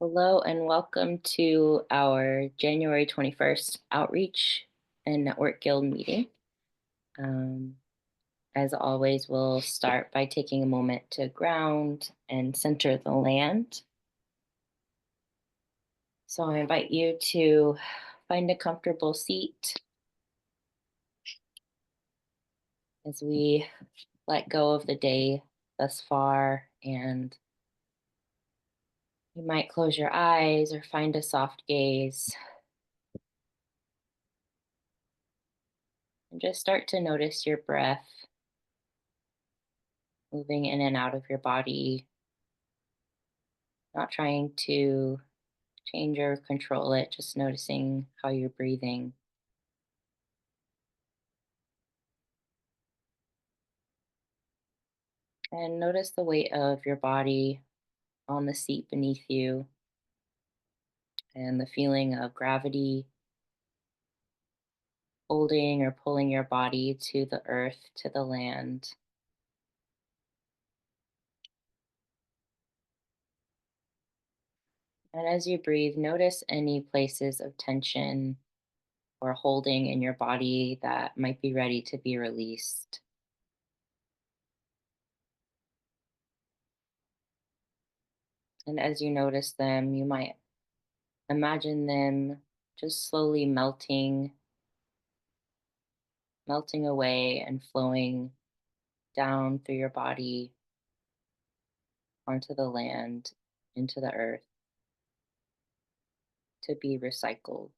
Hello and welcome to our January 21st Outreach and Network Guild meeting. Um, as always, we'll start by taking a moment to ground and center the land. So I invite you to find a comfortable seat as we let go of the day thus far, and you might close your eyes or find a soft gaze and just start to notice your breath moving in and out of your body, not trying to change or control it, just noticing how you're breathing. And notice the weight of your body on the seat beneath you and the feeling of gravity holding or pulling your body to the earth, to the land. And as you breathe, notice any places of tension or holding in your body that might be ready to be released. And as you notice them, you might imagine them just slowly melting away and flowing down through your body onto the land, into the earth to be recycled,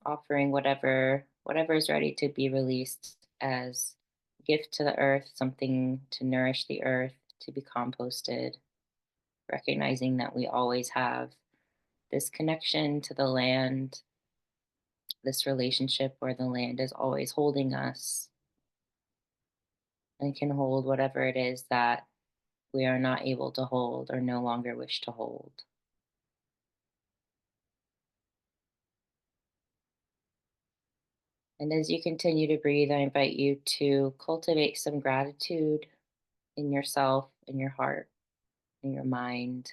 offering whatever is ready to be released as gift to the earth, something to nourish the earth, to be composted, recognizing that we always have this connection to the land, this relationship where the land is always holding us and can hold whatever it is that we are not able to hold or no longer wish to hold. And as you continue to breathe, I invite you to cultivate some gratitude in yourself, in your heart, in your mind,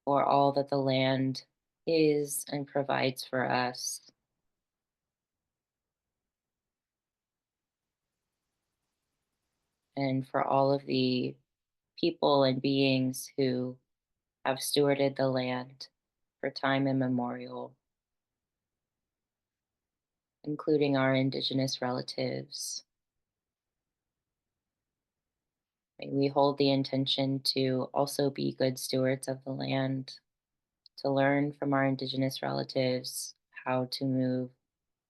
for all that the land is and provides for us, and for all of the people and beings who have stewarded the land for time immemorial, including our Indigenous relatives. May we hold the intention to also be good stewards of the land, to learn from our Indigenous relatives how to move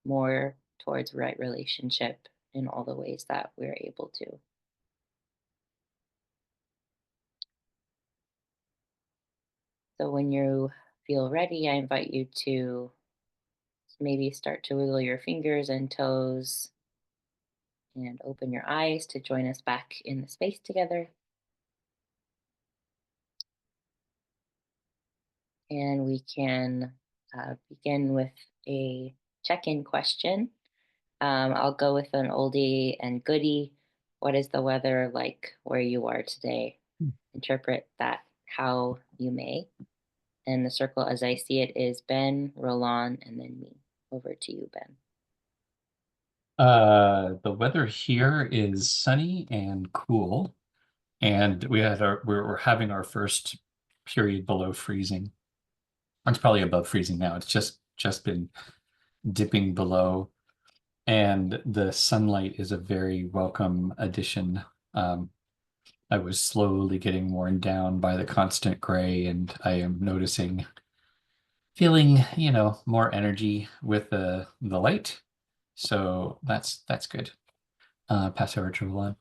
more towards right relationship in all the ways that we're able to. So when you feel ready, I invite you to maybe start to wiggle your fingers and toes and open your eyes to join us back in the space together. And we can begin with a check in question. I'll go with an oldie and goodie. What is the weather like where you are today? Interpret that how you may. And the circle as I see it is Ben, Roland, and then me. Over to you, Ben. The weather here is sunny and cool, and we're having our first period below freezing. It's probably above freezing now. It's just been dipping below, and the sunlight is a very welcome addition. Um, I was slowly getting worn down by the constant gray, and I am feeling, more energy with the light. So that's good. Pass over to Roland.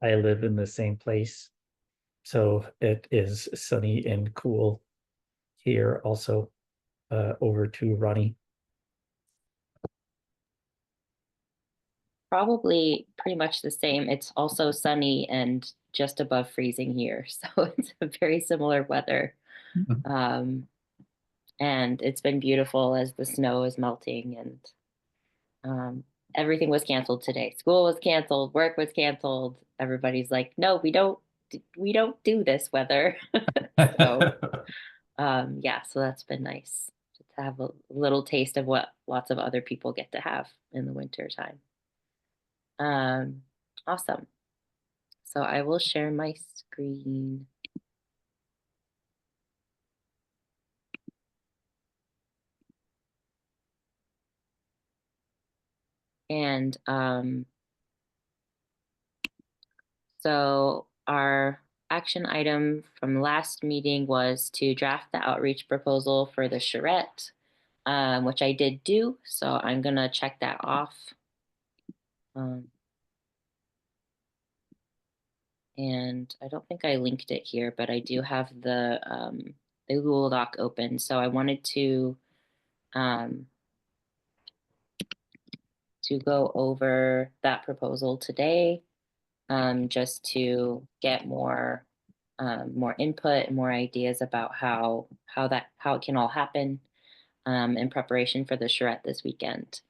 I live in the same place, so it is sunny and cool here also. Over to Ronnie. Probably pretty much the same. It's also sunny and just above freezing here. So it's a very similar weather. Um, and it's been beautiful as the snow is melting and Everything was canceled today. School was canceled, work was canceled. Everybody's like, no, we don't do this weather. So yeah, so that's been nice to have a little taste of what lots of other people get to have in the winter time. Um, awesome. So I will share my screen. And so our action item from last meeting was to draft the outreach proposal for the charrette, which I did do. So I'm gonna check that off. And I don't think I linked it here, but I do have the Google Doc open. So I wanted um, to go over that proposal today, just to get more input and more ideas about how it can all happen, in preparation for the charrette this weekend.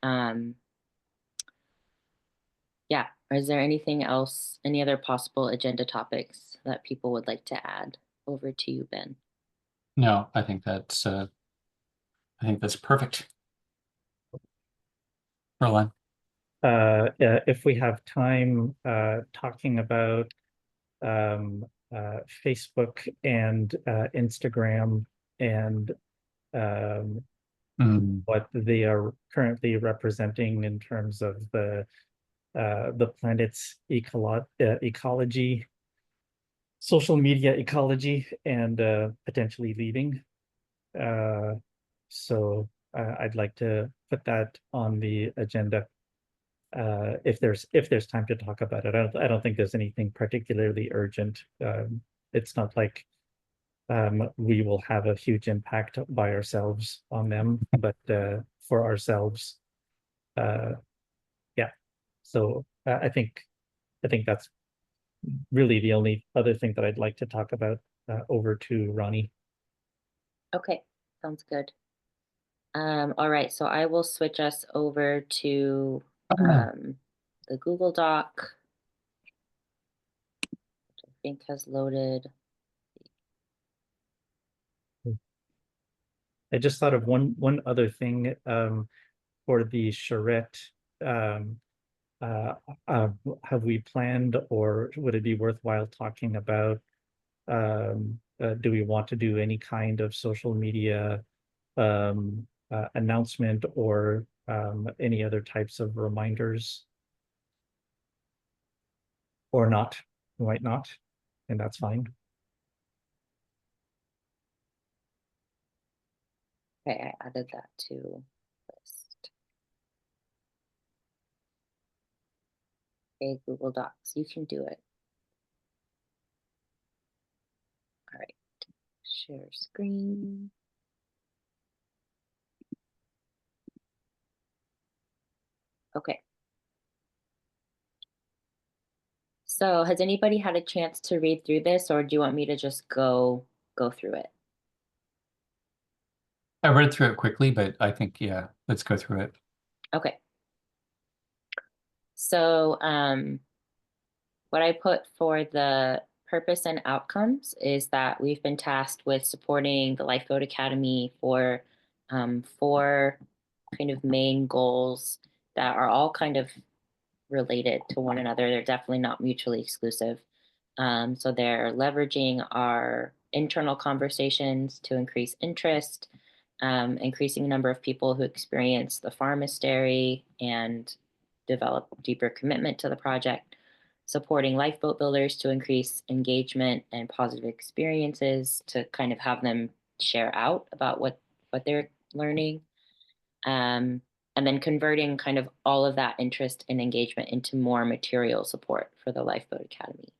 Yeah. Is there anything else, any other possible agenda topics that people would like to add? Over to you, Ben. No, I think that's perfect. Roland. If we have time, talking about Facebook and Instagram and what they are currently representing in terms of the planet's ecology, social media ecology, and potentially leaving. So I'd like to put that on the agenda if there's time to talk about it. I don't think there's anything particularly urgent. It's not like we will have a huge impact by ourselves on them, but for ourselves, yeah. So I think that's really the only other thing that I'd like to talk about. Over to Ronnie. Okay, sounds good. All right, so I will switch us over to the Google Doc, which I think has loaded. I just thought of one other thing for the charrette. Um, uh, uh, have we planned, or would it be worthwhile talking about? Do we want to do any kind of social media announcement, or any other types of reminders, or not? We might not, and that's fine. Okay, I added that to list. Okay, Google Docs, you can do it. All right, share screen. Okay. So has anybody had a chance to read through this, or do you want me to just go through it? I read through it quickly, but I think, yeah, let's go through it. Okay. So what I put for the purpose and outcomes is that we've been tasked with supporting the Lifeboat Academy for four kind of main goals that are all kind of related to one another. They're definitely not mutually exclusive. So they're leveraging our internal conversations to increase interest, increasing the number of people who experience the pharmastery and develop deeper commitment to the project, supporting lifeboat builders to increase engagement and positive experiences to kind of have them share out about what they're learning, and then converting kind of all of that interest and engagement into more material support for the Lifeboat Academy.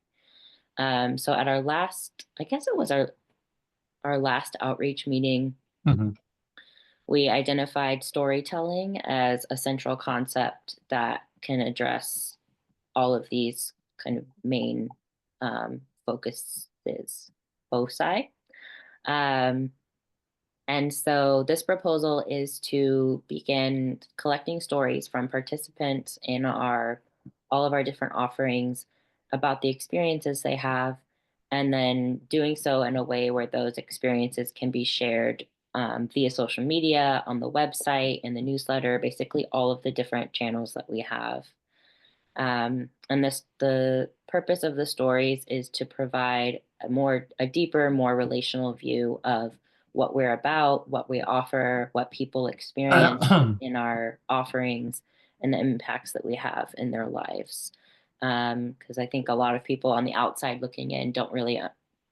So at our last, I guess it was our last outreach meeting, we identified storytelling as a central concept that can address all of these kind of main focuses, foci. And so this proposal is to begin collecting stories from participants in all of our different offerings about the experiences they have, and then doing so in a way where those experiences can be shared via social media, on the website, in the newsletter, basically all of the different channels that we have. And the purpose of the stories is to provide a deeper, more relational view of what we're about, what we offer, what people experience in our offerings, and the impacts that we have in their lives. Because I think a lot of people on the outside looking in don't really,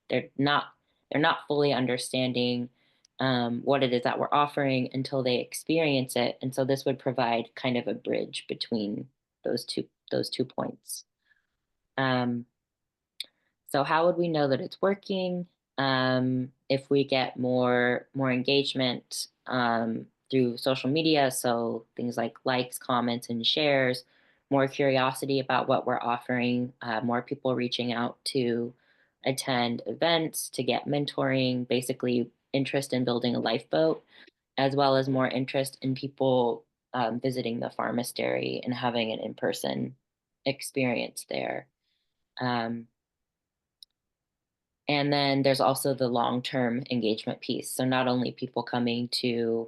they're not, they're not fully understanding what it is that we're offering until they experience it. And so this would provide kind of a bridge between those two points. Um, so how would we know that it's working? If we get more engagement through social media, so things like likes, comments, and shares, more curiosity about what we're offering, more people reaching out to attend events, to get mentoring, basically interest in building a lifeboat, as well as more interest in people visiting the pharmastery and having an in-person experience there. Um, and then there's also the long-term engagement piece. So not only people coming to,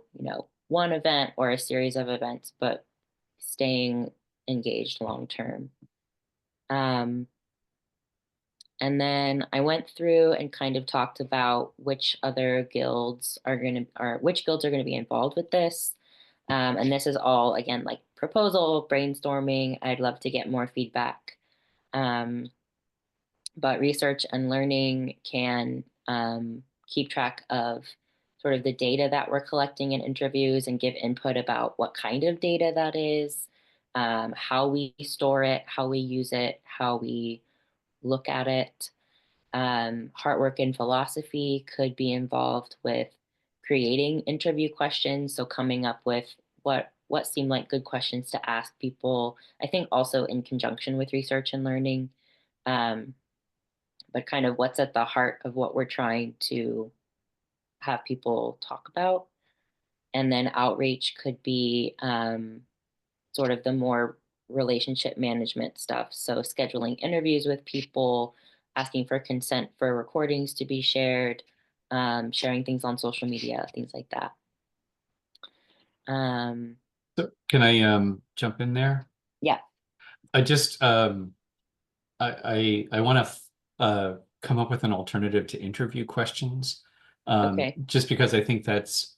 one event or a series of events, but staying engaged long term. And then I went through and kind of talked about which guilds are going to be involved with this. And this is all, again, like proposal, brainstorming. I'd love to get more feedback. But research and learning can keep track of sort of the data that we're collecting in interviews and give input about what kind of data that is, how we store it, how we use it, how we look at it. Heartwork and philosophy could be involved with creating interview questions. So coming up with what seemed like good questions to ask people. I think also in conjunction with research and learning, but kind of what's at the heart of what we're trying to have people talk about. And then outreach could be sort of the more relationship management stuff. So scheduling interviews with people, asking for consent for recordings to be shared, sharing things on social media, things like that. So can I jump in there? Yeah. I just I want to come up with an alternative to interview questions. Okay. Just because I think that's,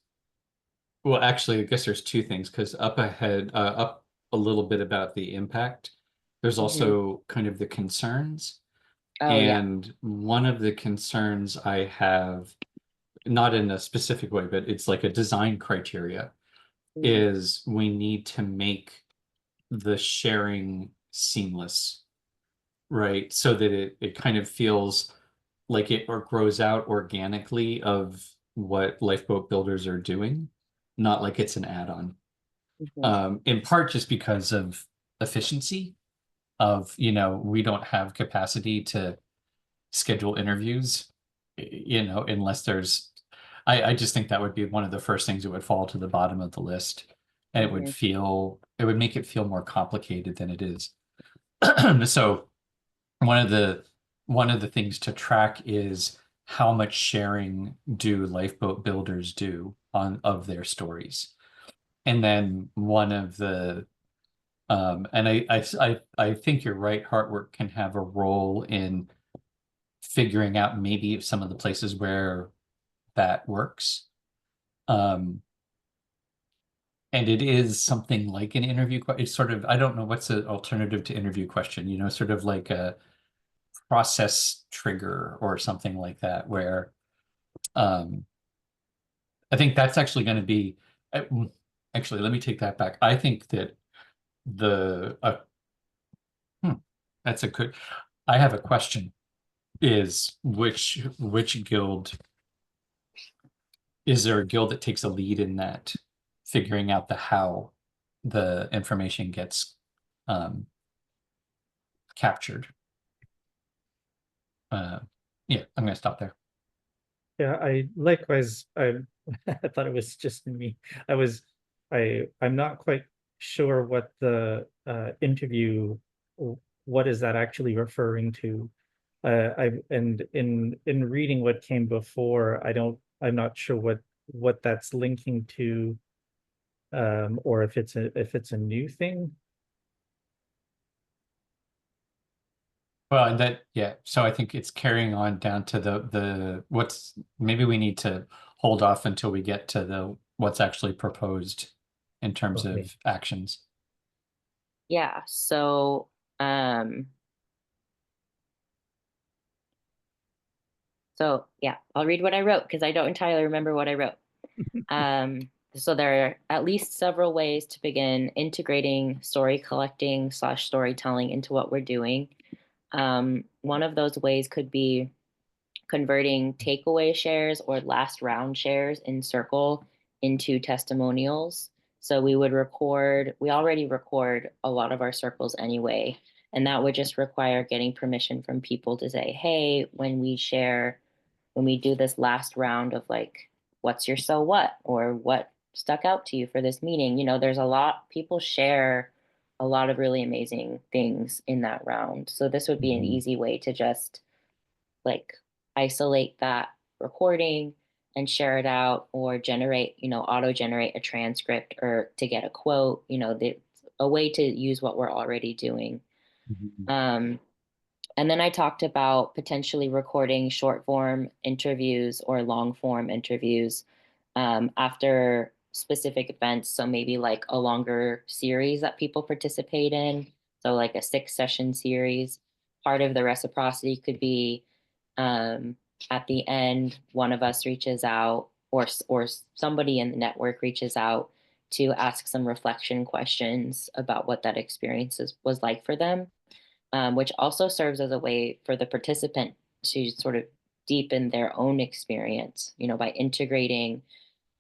well, actually, I guess there's two things, because up a little bit about the impact. There's Mm-hmm. also kind of the concerns. Oh, yeah. And one of the concerns I have, not in a specific way, but it's like a design criteria, Mm-hmm. is we need to make the sharing seamless, right? So that it kind of feels like it or grows out organically of what lifeboat builders are doing, not like it's an add-on. Mm-hmm. In part just because of efficiency of, we don't have capacity to schedule interviews, unless I just think that would be one of the first things that would fall to the bottom of the list. And Mm-hmm. it would make it feel more complicated than it is. So one of the things to track is how much sharing do lifeboat builders do of their stories. And then one of the and I think you're right, Heartwork can have a role in figuring out maybe some of the places where that works. And it is something like an interview. It's sort of, I don't know what's an alternative to interview question, sort of like a process trigger or something like that, where um, I think that's actually going to be, actually, let me take that back. I think that the, hmm, that's a good, I have a question, is which guild, is there a guild that takes a lead in that, figuring out the how the information gets captured? Yeah, I'm going to stop there. Yeah, I likewise, I thought it was just me. I'm not quite sure what the interview, what is that actually referring to? And in reading what came before, I'm not sure what that's linking to, or if it's a new thing. Well, and that, yeah, so I think it's carrying on down to maybe we need to hold off until we get to what's actually proposed in terms Okay. of actions. Yeah, so yeah, I'll read what I wrote because I don't entirely remember what I wrote. So there are at least several ways to begin integrating story collecting slash storytelling into what we're doing. One of those ways could be converting takeaway shares or last round shares in Circle into testimonials. So we already record a lot of our circles anyway. And that would just require getting permission from people to say, hey, when we do this last round of like, what's your so what? Or what stuck out to you for this meeting? There's people share a lot of really amazing things in that round. So this would be an Mhm. easy way to just like isolate that recording and share it out or auto generate a transcript or to get a quote, a way to use what we're already doing. Mhm. Um, and then I talked about potentially recording short form interviews or long form interviews after specific events. So maybe like a longer series that people participate in. So, like a 6 session series. Part of the reciprocity could be um, at the end, one of us reaches out, or somebody in the network reaches out to ask some reflection questions about what that experience was like for them, which also serves as a way for the participant to sort of deepen their own experience, by integrating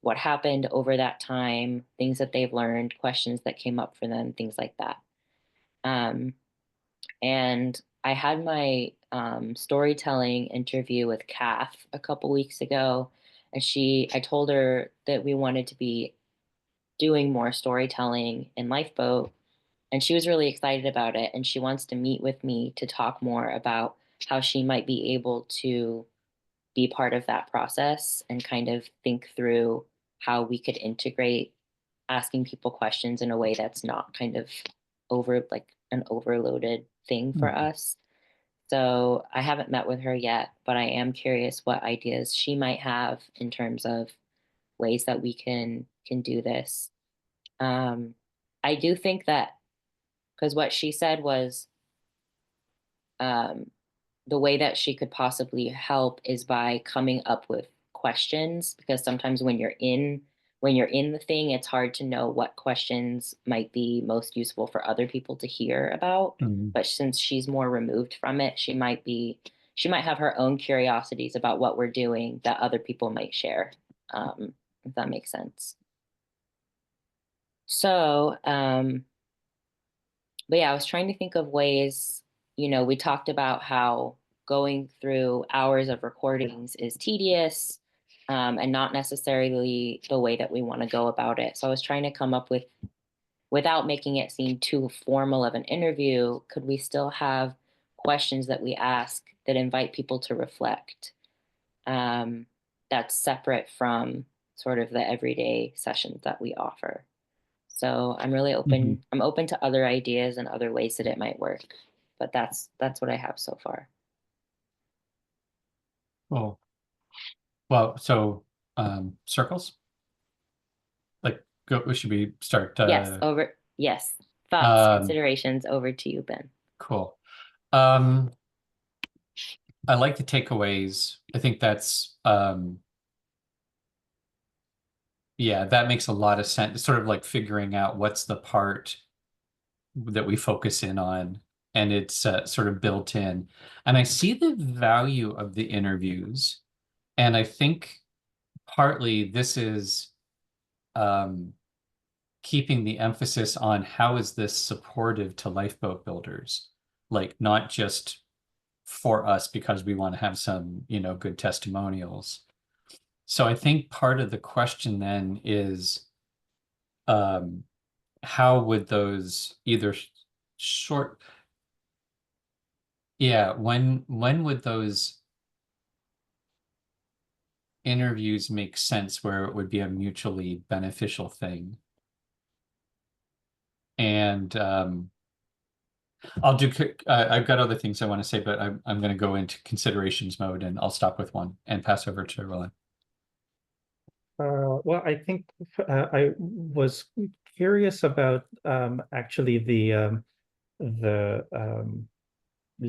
what happened over that time, things that they've learned, questions that came up for them, things like that. Um, and I had my storytelling interview with Kath a couple weeks ago, and I told her that we wanted to be doing more storytelling in Lifeboat, and she was really excited about it. And she wants to meet with me to talk more about how she might be able to be part of that process and kind of think through how we could integrate asking people questions in a way that's not kind of like an overloaded thing for Mhm. us. So I haven't met with her yet, but I am curious what ideas she might have in terms of ways that we can do this. Um, I do think that because what she said was um, the way that she could possibly help is by coming up with questions, because sometimes when you're in the thing, it's hard to know what questions might be most useful for other people to hear about. Mhm. But since she's more removed from it, she might have her own curiosities about what we're doing that other people might share, if that makes sense. So but yeah, I was trying to think of ways, we talked about how going through hours of recordings is tedious, and not necessarily the way that we want to go about it. So I was trying to come up with, without making it seem too formal of an interview, could we still have questions that we ask that invite people to reflect? Um, that's separate from sort of the everyday sessions that we offer. So I'm really Mhm. open. I'm open to other ideas and other ways that it might work. But that's what I have so far. Cool. Well, so circles, like should we start Yes. Thoughts, um considerations over to you, Ben. cool. Um I like the takeaways. I think that's yeah, that makes a lot of sense. Sort of like figuring out what's the part that we focus in on, and it's sort of built in. And I see the value of the interviews, and I think partly this is um, keeping the emphasis on how is this supportive to lifeboat builders, like not just for us because we want to have some, good testimonials, So I think part of the question then is, how would those either short, yeah, when would those interviews make sense where it would be a mutually beneficial thing? And I've got other things I want to say, but I'm going to go into considerations mode and I'll stop with one and pass over to Roland. Well, I think I was curious about actually the les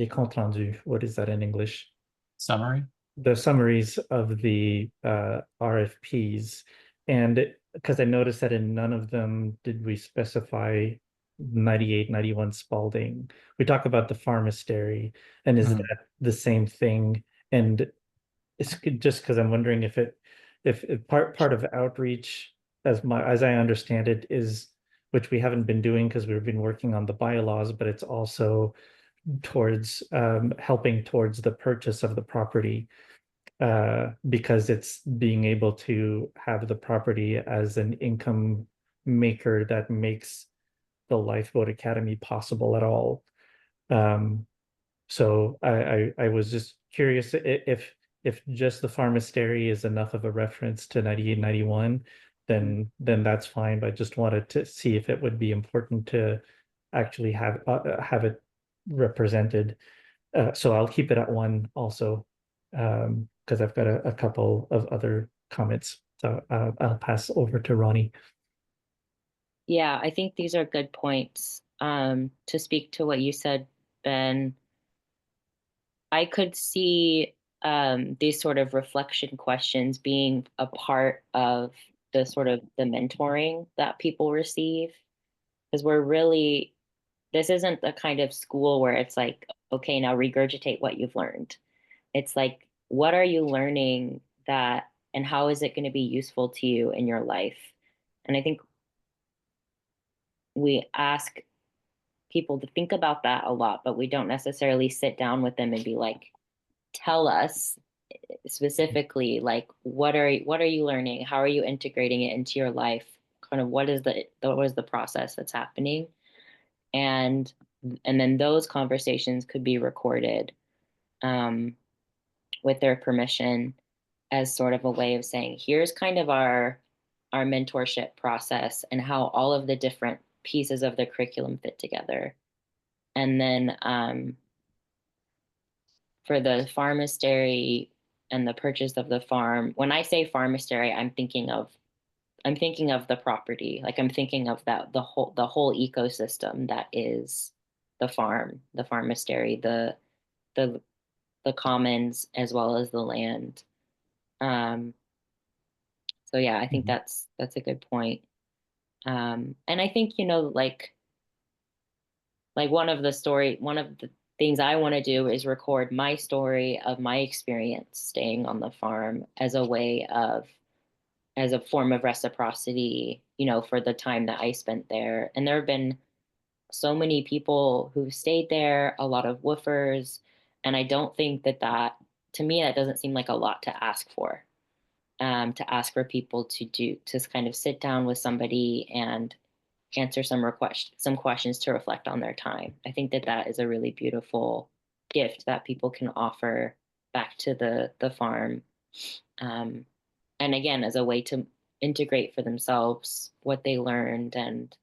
comptes rendus. What is that in English? Summary? The summaries of the RFPs, and because I noticed that in none of them did we specify 98, 91 Spalding. We talk about the pharmastery, and is Mhm. that the same thing? And it's just because I'm wondering if part of outreach, as I understand it, is, which we haven't been doing because we've been working on the bylaws, but it's also towards helping towards the purchase of the property, because it's being able to have the property as an income maker that makes the Lifeboat Academy possible at all. Um, so I was just curious if just the pharmastery is enough of a reference to 98, 91, then that's fine. But I just wanted to see if it would be important to actually have it represented. So I'll keep it at one also, because I've got a couple of other comments. So I'll pass over to Ronnie. Yeah, I think these are good points. To speak to what you said, Ben, I could see these sort of reflection questions being a part of the sort of the mentoring that people receive, because this isn't the kind of school where it's like, okay, now regurgitate what you've learned. It's like, what are you learning and how is it going to be useful to you in your life? And I think we ask people to think about that a lot, but we don't necessarily sit down with them and be like, tell us specifically, like, what are you learning? How are you integrating it into your life? Kind of what is the process that's happening? And then those conversations could be recorded, um, with their permission, as sort of a way of saying, here's kind of our mentorship process and how all of the different pieces of the curriculum fit together. And then for the pharmastery and the purchase of the farm, when I say pharmastery, I'm thinking of the property. Like, I'm thinking of that the whole ecosystem that is the farm, the pharmastery, the the commons, as well as the land. Um, so yeah, I think Mhm. that's a good point. And I think, like one of the things I want to do is record my story of my experience staying on the farm as a form of reciprocity, for the time that I spent there. And there have been so many people who've stayed there, a lot of woofers, and I don't think to me, that doesn't seem like a lot to ask for. To ask for people to kind of sit down with somebody and answer some questions to reflect on their time. I think that is a really beautiful gift that people can offer back to the farm, um, and again, as a way to integrate for themselves what they learned and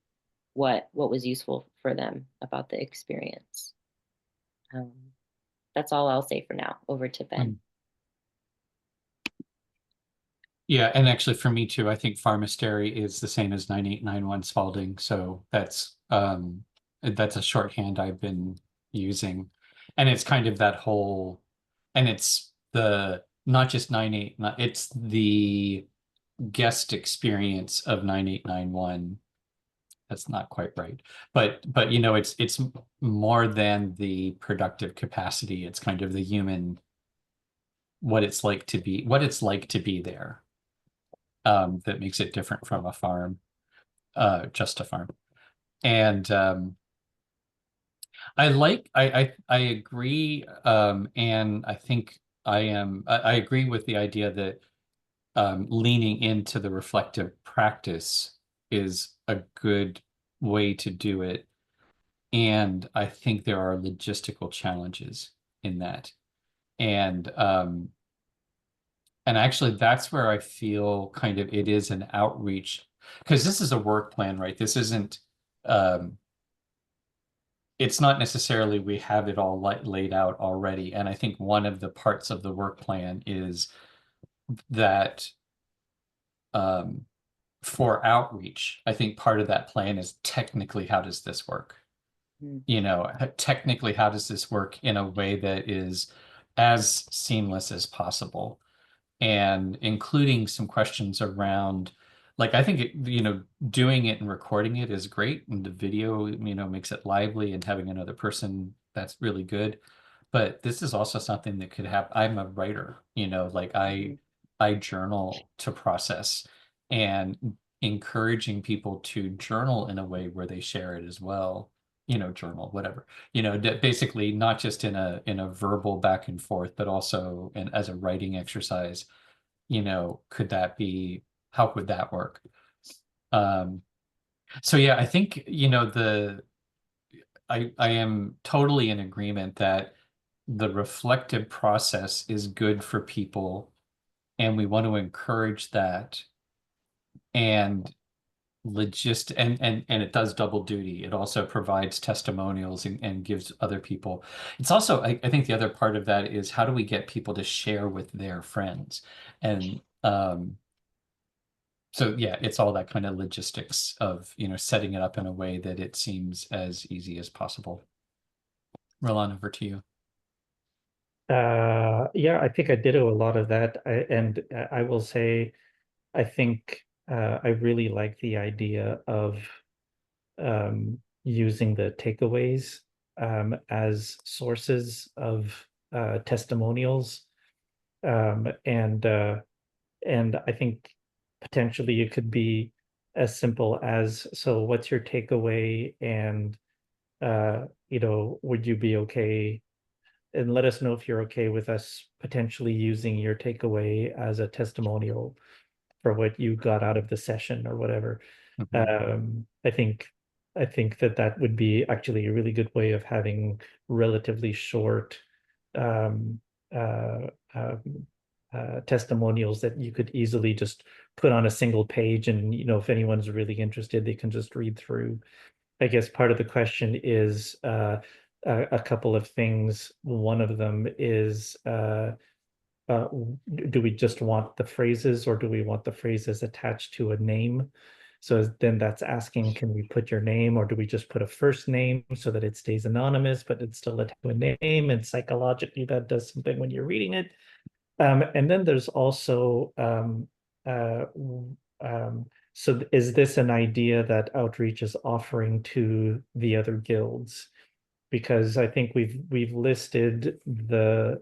what was useful for them about the experience. Um, that's all I'll say for now. Over to Ben. Mm. Yeah, and actually for me too, I think pharmastery is the same as 9891 Spalding, so that's a shorthand I've been using. And it's kind of that whole, and it's the not just 98, it's the guest experience of 9891. That's not quite right. But it's more than the productive capacity. It's kind of the human, what it's like to be there, that makes it different from a farm, just a farm. And I agree, and I think I agree with the idea that leaning into the reflective practice is a good way to do it. And I think there are logistical challenges in that. And actually that's where I feel kind of it is an outreach, because this is a work plan, right? This isn't it's not necessarily we have it all laid out already. And I think one of the parts of the work plan is that for outreach, I think part of that plan is technically how does this work? Mm. You know, technically how does this work in a way that is as seamless as possible? And including some questions around, like, I think doing it and recording it is great, and the video, makes it lively, and having another person, that's really good. But this is also something that could happen. I'm a writer, like I journal to process, and encouraging people to journal in a way where they share it as well. Journal, whatever, basically not just in a verbal back and forth, but also as a writing exercise. How could that work? So yeah, I think, I am totally in agreement that the reflective process is good for people, and we want to encourage that. And and it does double duty. It also provides testimonials and gives other people. It's also, I think the other part of that is how do we get people to share with their friends? And so yeah, it's all that kind of logistics of, setting it up in a way that it seems as easy as possible. Roland, over to you. Yeah, I think I ditto a lot of that. And I will say, I think I really like the idea of using the takeaways as sources of testimonials. And I think potentially it could be as simple as, so what's your takeaway? And would you be okay? And let us know if you're okay with us potentially using your takeaway as a testimonial for what you got out of the session or whatever. I think that would be actually a really good way of having relatively short um, uh, um, testimonials that you could easily just put on a single page, and if anyone's really interested, they can just read through. I guess part of the question is a couple of things. One of them is uh, do we just want the phrases, or do we want the phrases attached to a name? So then that's asking, can we put your name, or do we just put a first name so that it stays anonymous, but it's still attached to a name? And psychologically, that does something when you're reading it. And then there's also, so is this an idea that Outreach is offering to the other guilds? Because I think we've listed the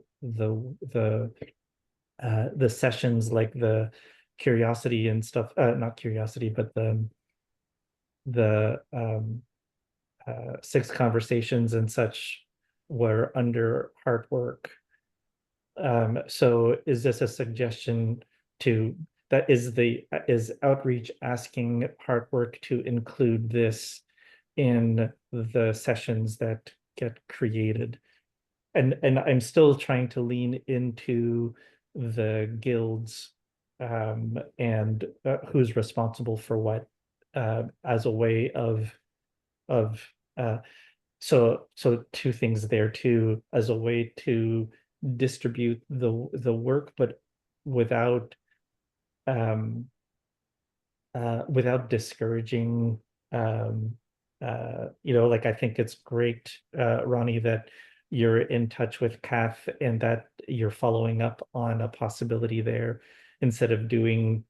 sessions, like the curiosity and stuff, not curiosity, but the 6 conversations and such were under hard work. So is this a suggestion to, that is Outreach asking hard work to include this in the sessions that get created? And I'm still trying to lean into the guilds and who's responsible for what, as a way of uh, so 2 things there too, as a way to distribute the work, but without um without discouraging. Like, I think it's great, Ronnie, that you're in touch with Kath and that you're following up on a possibility there, instead of doing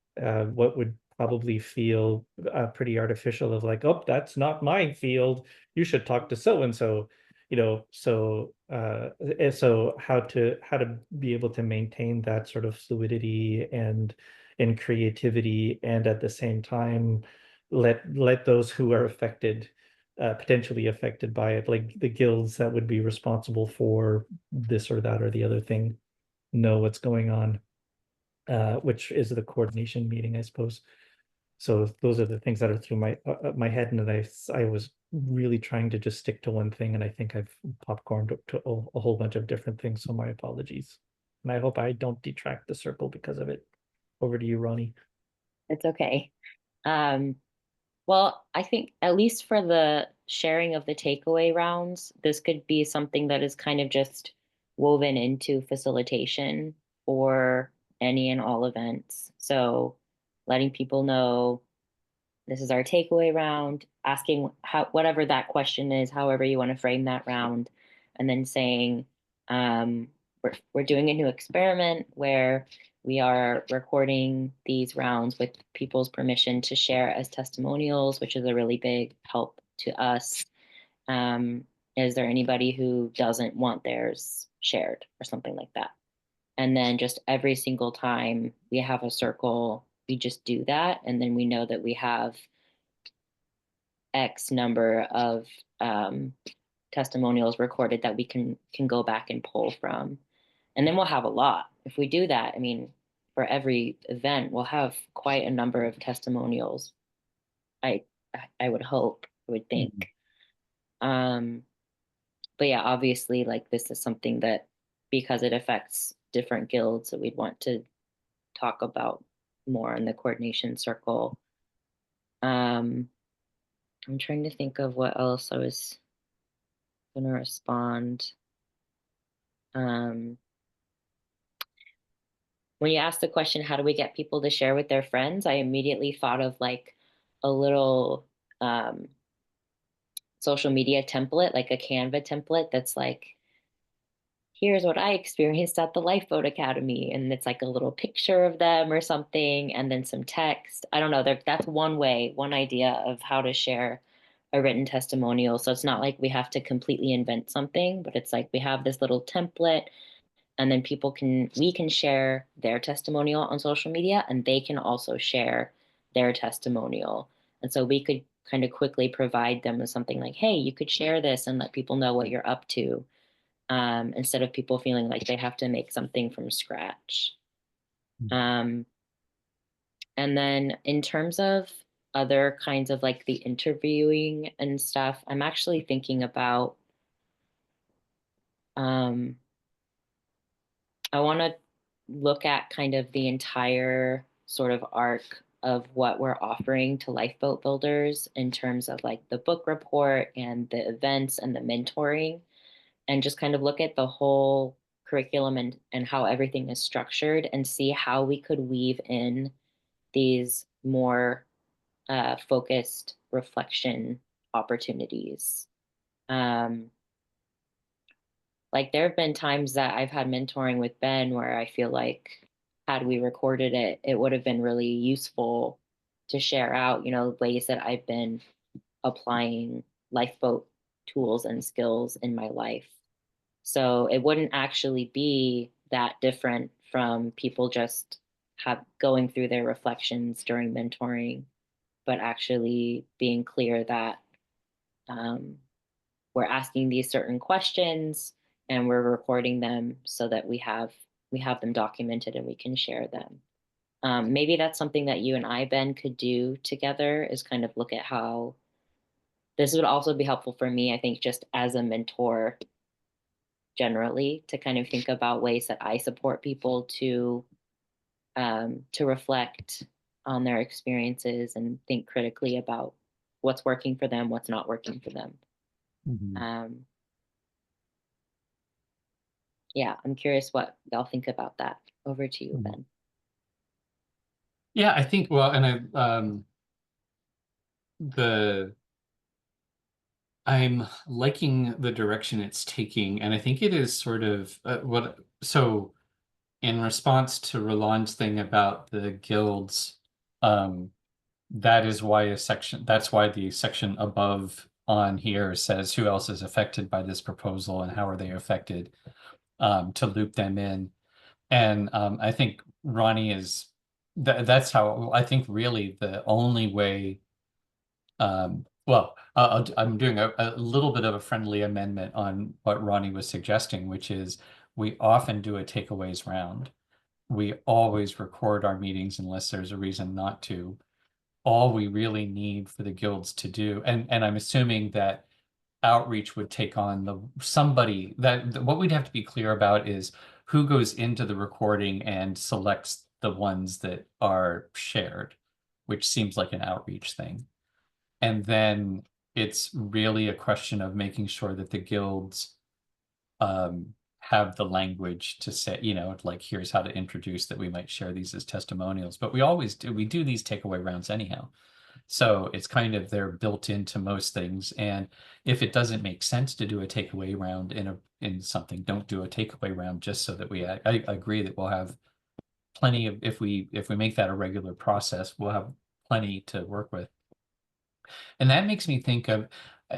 what would probably feel pretty artificial, of like, oh, that's not my field, you should talk to so and so. So how to be able to maintain that sort of fluidity and creativity, and at the same time let those who are affected, potentially affected by it, like the guilds that would be responsible for this or that or the other thing, know what's going on. which is the coordination meeting, I suppose. So those are the things that are through my head, and I was really trying to just stick to one thing, and I think I've popcorned to a whole bunch of different things. So my apologies, and I hope I don't detract the circle because of it. Over to you, Ronnie. It's okay. Well, I think at least for the sharing of the takeaway rounds, this could be something that is kind of just woven into facilitation for any and all events. So letting people know this is our takeaway round, asking how whatever that question is, however you want to frame that round, and then saying, we're doing a new experiment where we are recording these rounds with people's permission to share as testimonials, which is a really big help to us. Is there anybody who doesn't want theirs shared or something like that? And then just every single time we have a circle, we just do that. And then we know that we have X number of testimonials recorded that we can go back and pull from. And then we'll have a lot. If we do that, I mean, for every event, we'll have quite a number of testimonials. I I would hope, I would think. But yeah, obviously, like this is something that because it affects different guilds that we'd want to talk about more in the coordination circle. I'm trying to think of what else I was gonna respond. Um, when you asked the question, how do we get people to share with their friends? I immediately thought of like a little social media template, like a Canva template that's like, here's what I experienced at the Lifeboat Academy. And it's like a little picture of them or something, and then some text. I don't know. That's one way, one idea of how to share a written testimonial. So it's not like we have to completely invent something, but it's like we have this little template, and then we can share their testimonial on social media, and they can also share their testimonial. And so we could kind of quickly provide them with something like, hey, you could share this and let people know what you're up to, instead of people feeling like they have to make something from scratch. Um, and then in terms of other kinds of like the interviewing and stuff, I'm actually thinking about, um, I want to look at kind of the entire sort of arc of what we're offering to lifeboat builders in terms of like the book report and the events and the mentoring, and just kind of look at the whole curriculum and how everything is structured and see how we could weave in these more focused reflection opportunities. Um, like there have been times that I've had mentoring with Ben where I feel like had we recorded it, it would have been really useful to share out, ways that I've been applying lifeboat tools and skills in my life. So it wouldn't actually be that different from people just have going through their reflections during mentoring, but actually being clear that um, we're asking these certain questions and we're recording them so that we have them documented and we can share them. Maybe that's something that you and I, Ben, could do together, is kind of look at how this would also be helpful for me, I think, just as a mentor generally, to kind of think about ways that I support people to reflect on their experiences and think critically about what's working for them, what's not working for them. Um, yeah, I'm curious what y'all think about that. Over to you, Ben. Yeah, I think, well, and I'm liking the direction it's taking, and I think it is sort of so in response to Roland's thing about the guilds, that's why the section above on here says who else is affected by this proposal and how are they affected, to loop them in. And I think Ronnie is that's how I think really the only way. Well, I'm doing a little bit of a friendly amendment on what Ronnie was suggesting, which is we often do a takeaways round. we always record our meetings unless there's a reason not to. All we really need for the guilds to do, and I'm assuming that Outreach would take on somebody that what we'd have to be clear about is who goes into the recording and selects the ones that are shared, which seems like an Outreach thing. And then it's really a question of making sure that the guilds have the language to say, like, here's how to introduce that we might share these as testimonials. But we do these takeaway rounds anyhow. So it's kind of, they're built into most things. And if it doesn't make sense to do a takeaway round in something, don't do a takeaway round, just so that I agree that we'll have plenty of, if we make that a regular process, we'll have plenty to work with. And that makes me think of,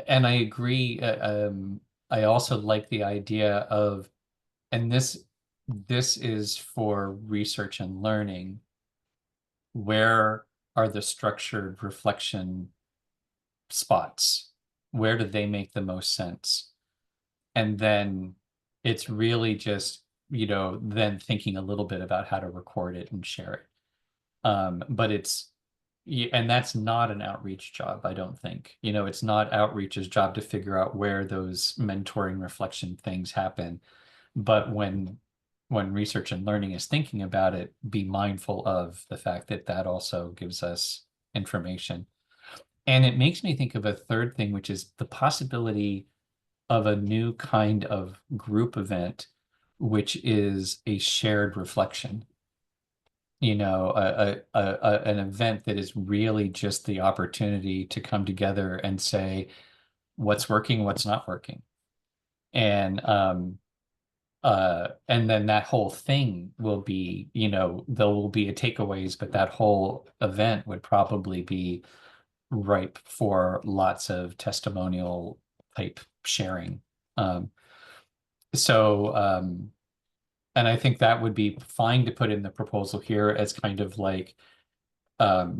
and I agree, I also like the idea of, and this is for research and learning, where are the structured reflection spots? Where do they make the most sense? And then it's really just, then thinking a little bit about how to record it and share it. But and that's not an Outreach job, I don't think. It's not Outreach's job to figure out where those mentoring reflection things happen. But when research and learning is thinking about it, be mindful of the fact that that also gives us information. And it makes me think of a third thing, which is the possibility of a new kind of group event, which is a shared reflection. An event that is really just the opportunity to come together and say what's working, what's not working. And then that whole thing will be, there will be a takeaways, but that whole event would probably be ripe for lots of testimonial type sharing. And I think that would be fine to put in the proposal here as kind of like that's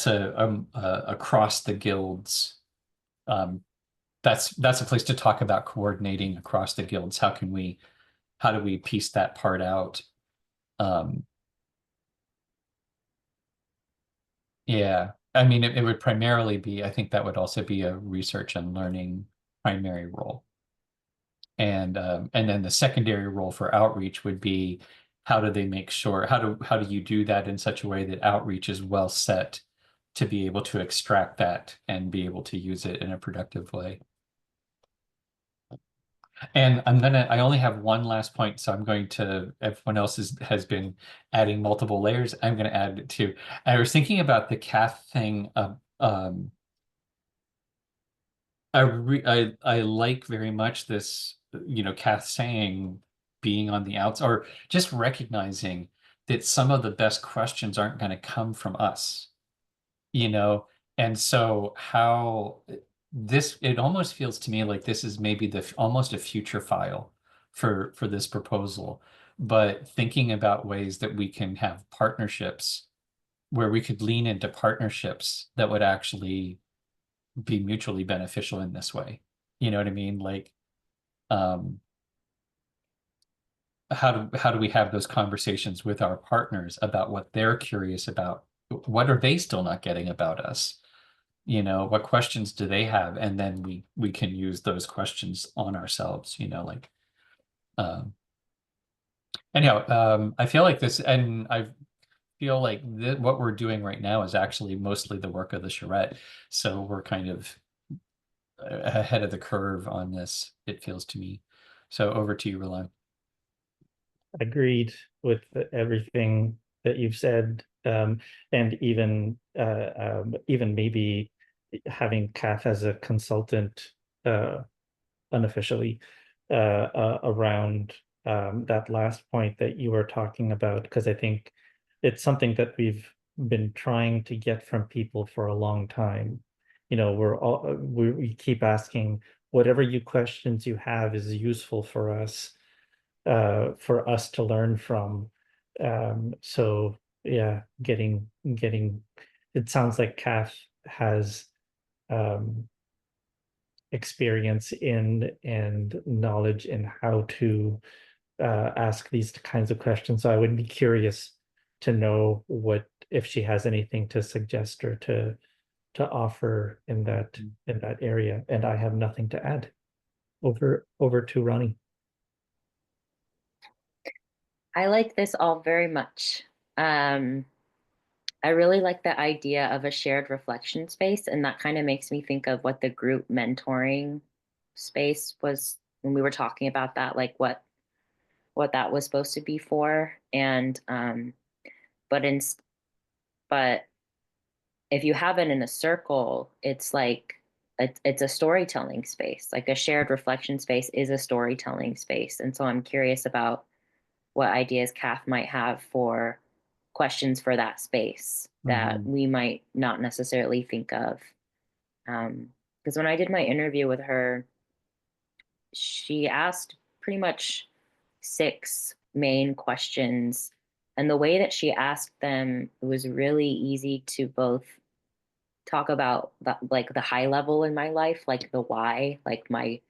across the guilds. That's a place to talk about coordinating across the guilds. How do we piece that part out? Yeah, I mean, it would primarily be, I think that would also be a research and learning primary role. And then the secondary role for Outreach would be, how do they make sure, how do you do that in such a way that Outreach is well set to be able to extract that and be able to use it in a productive way? And I only have one last point, so I'm going to, everyone else has been adding multiple layers. I'm going to add it too. I was thinking about the Kath thing. I like very much this, Kath saying being on the outs, or just recognizing that some of the best questions aren't going to come from us, and so how it almost feels to me like this is maybe almost a future file for this proposal, but thinking about ways that we can have partnerships where we could lean into partnerships that would actually be mutually beneficial in this way. You know what I mean? Like, how do we have those conversations with our partners about what they're curious about? What are they still not getting about us? What questions do they have? And then we can use those questions on ourselves, like, anyhow, I feel like this, and I feel like what we're doing right now is actually mostly the work of the charrette. So we're kind of ahead of the curve on this, it feels to me. So over to you, Roland. Agreed with everything that you've said, and even maybe having Kath as a consultant unofficially around that last point that you were talking about, because I think it's something that we've been trying to get from people for a long time. We keep asking, whatever questions you have is useful for us to learn from. So yeah, getting it sounds like Kath has experience in and knowledge in how to ask these kinds of questions. So I would be curious to know what if she has anything to suggest or to offer in that area. And I have nothing to add. Over to Ronnie. I like this all very much. Um, I really like the idea of a shared reflection space, and that kind of makes me think of what the group mentoring space was when we were talking about that, like what that was supposed to be for. And but in but if you have it in a circle, it's like it's a storytelling space. Like a shared reflection space is a storytelling space. And so I'm curious about what ideas Kath might have for questions for that space that we might not necessarily think of. Because when I did my interview with her, she asked pretty much six main questions. And the way that she asked them, it was really easy to both talk about like the high level in my life, like the why, like my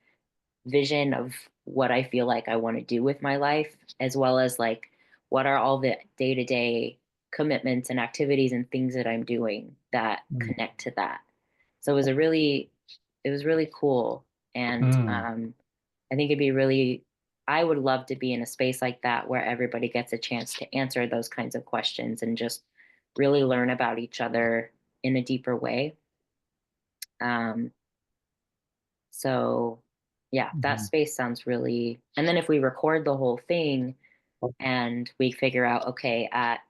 vision of what I feel like I want to do with my life, as well as like what are all the day to day commitments and activities and things that I'm doing that connect to that. So it was really cool. And I think it'd be really, I would love to be in a space like that where everybody gets a chance to answer those kinds of questions and just really learn about each other in a deeper way. Um, so yeah, that space sounds really, and then if we record the whole thing and we figure out, okay, at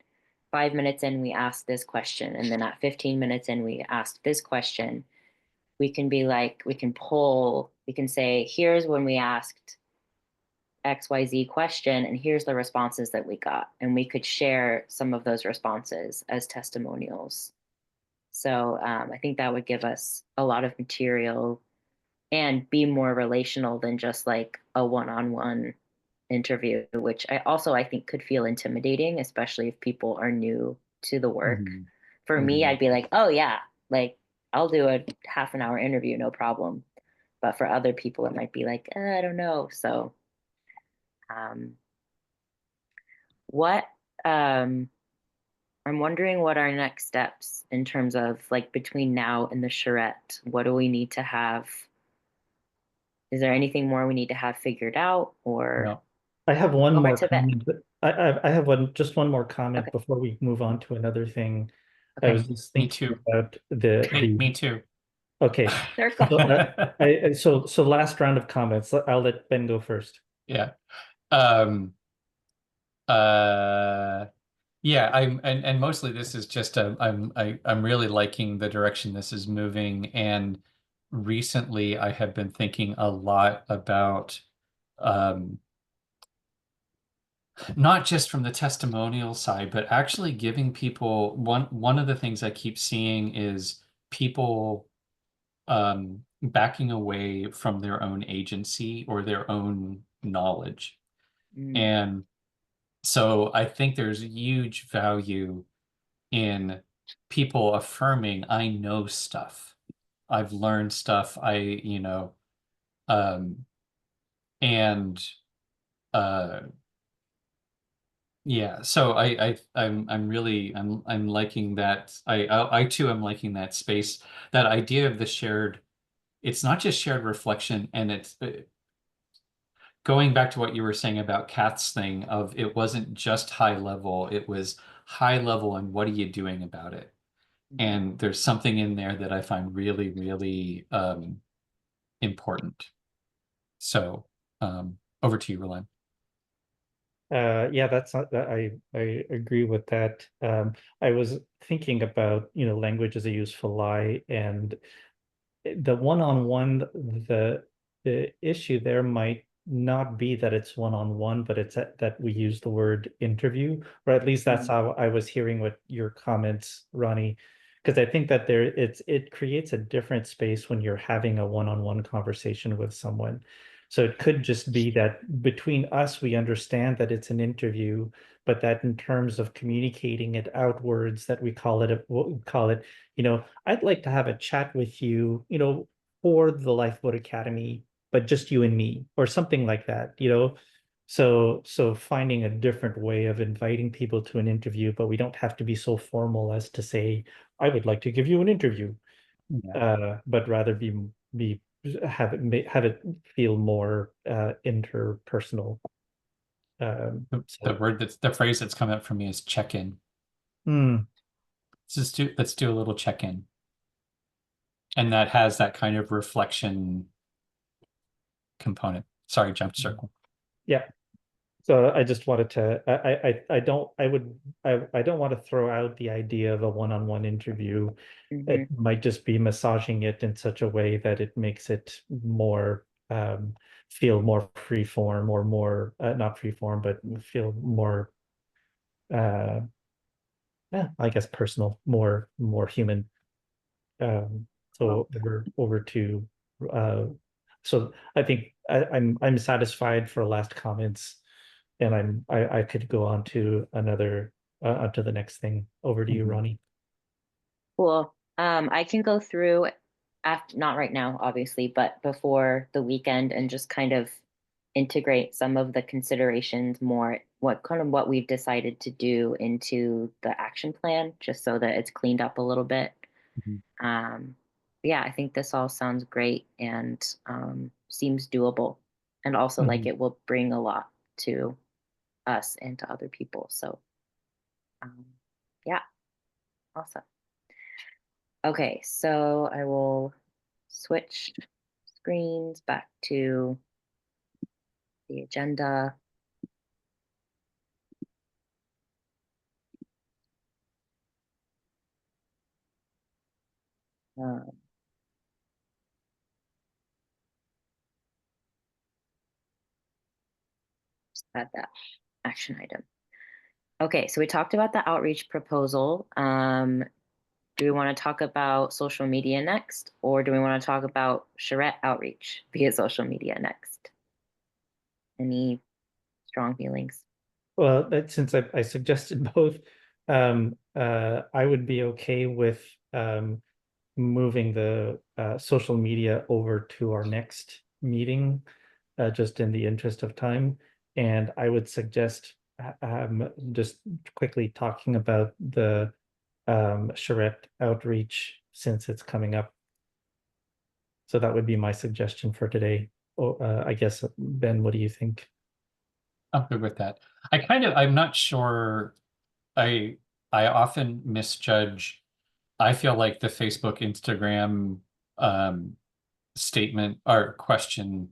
5 minutes in, we asked this question, and then at 15 minutes in, we asked this question, we can be like, we can say, here's when we asked XYZ question, and here's the responses that we got. And we could share some of those responses as testimonials. So I think that would give us a lot of material and be more relational than just like a one-on-one interview, which I think could feel intimidating, especially if people are new to the work. For me, I'd be like, oh yeah, like I'll do a half an hour interview, no problem. But for other people, it might be like, I don't know. So um, what I'm wondering what our next steps in terms of like between now and the charrette. What do we need to have? Is there anything more we need to have figured out, or No. I have one over more to Vic? comment. I have one more comment Okay. before we move on to another thing. I Okay. was just Me thinking too. about Me too. okay. Circle. So, so last round of comments. I'll let Ben go first. Yeah. Um, uh, yeah, and mostly this is just I'm really liking the direction this is moving, and recently I have been thinking a lot about um not just from the testimonial side, but actually giving people one of the things I keep seeing is people backing away from their own agency or their own knowledge. Mm, And so I think there's huge value in people affirming, I know stuff. I've learned stuff. Um, and uh, yeah, so I'm liking that. I too am liking that space, that idea of the shared. It's not just shared reflection, and it's going back to what you were saying about Kath's thing of it wasn't just high level, it was high level and what are you doing about it? mhm. And there's something in there that I find really, really important. So over to you, Roland. Yeah, I agree with that. I was thinking about, language as a useful lie, and the one-on-one, the issue there might not be that it's one-on-one, but it's that we use the word interview, or at least that's how I was hearing what your comments, Ronnie. Because I think that it creates a different space when you're having a one-on-one conversation with someone. So it could just be that between us, we understand that it's an interview, but that in terms of communicating it outwards, that we call it what we call it, I'd like to have a chat with you, for the Lifeboat Academy, but just you and me, or something like that, So finding a different way of inviting people to an interview, but we don't have to be so formal as to say, I would like to give you an interview. But rather have it feel more interpersonal. The phrase that's come up for me is check-in. Hmm. Let's do a little check-in. And that has that kind of reflection component. Sorry, jumped circle. Yeah. So I just wanted to, I don't want to throw out the idea of a one-on-one interview. It might just be massaging it in such a way that it makes it more, feel more free form, or more, not free form, but feel more, yeah, I guess personal, more human. So over to, so I think I'm satisfied for last comments, and I could go on to another, onto the next thing. Over to you, Ronnie. Cool. I can go through after, not right now, obviously, but before the weekend, and just kind of integrate some of the considerations more, what we've decided to do into the action plan, just so that it's cleaned up a little bit. Yeah, I think this all sounds great, and seems doable, and also like it will bring a lot to us and to other people. So, yeah, awesome. Okay, so I will switch screens back to the agenda. Um, just add that action item. Okay, so we talked about the outreach proposal. Do we want to talk about social media next, or do we want to talk about charrette outreach via social media next? Any strong feelings? Well, since I suggested both, I would be okay with moving the social media over to our next meeting, just in the interest of time. And I would suggest just quickly talking about the charrette outreach, since it's coming up. So that would be my suggestion for today. Oh, I guess, Ben, what do you think? I'm good with that. I'm not sure. I often misjudge. I feel like the Facebook, Instagram statement or question,